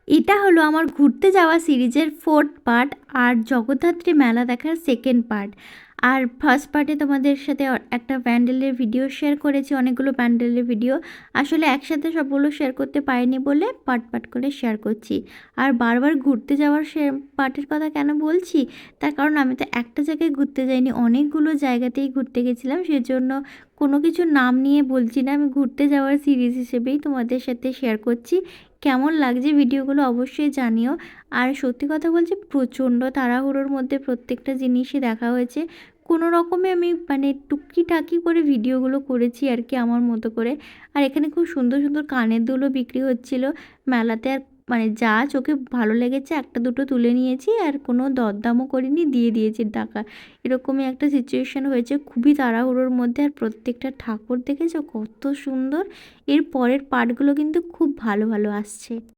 এটা হলো আমার ঘুরতে যাওয়া সিরিজের 4th পার্ট আর জগদ্ধাত্রী মেলা দেখার 2nd পার্ট। আর ফার্স্ট পার্টে তোমাদের সাথে একটা প্যান্ডেলের ভিডিও শেয়ার করেছি, অনেকগুলো প্যান্ডেলের ভিডিও। আসলে একসাথে সবগুলো শেয়ার করতে পারিনি বলে পার্ট পার্ট করে শেয়ার করছি। আর বারবার ঘুরতে যাওয়ার পার্টের কথা কেন বলছি, তার কারণ আমি তো একটা জায়গায় ঘুরতে যাইনি, অনেকগুলো জায়গাতেই ঘুরতে গেছিলাম। সেজন্য কোনো কিছুর নাম নিয়ে বলছি না, আমি ঘুরতে যাওয়ার সিরিজ হিসেবেই তোমাদের সাথে শেয়ার করছি। কেমন লাগছে ভিডিওগুলো অবশ্যই জানিও। আর সত্যি কথা বলছি, প্রচণ্ড তাড়াহুড়োর মধ্যে প্রত্যেকটা জিনিসই দেখা হয়েছে। কোনো রকমে আমি মানে টুকিটাকি করে ভিডিওগুলো করেছি আর কি, আমার মতো করে। আর এখানে খুব সুন্দর সুন্দর কানের দুলও বিক্রি হচ্ছিল মেলাতে। আর মানে যা চোখে ভালো লেগেছে একটা দুটো তুলে নিয়েছি, আর কোনো দরদামও করিনি, দিয়ে দিয়েছি টাকা। এরকমই একটা সিচুয়েশান হয়েছে, খুবই তাড়াহুড়োর মধ্যে। আর প্রত্যেকটা ঠাকুর দেখেছো কত সুন্দর। এর পরের পার্টগুলো কিন্তু খুব ভালো ভালো আসছে।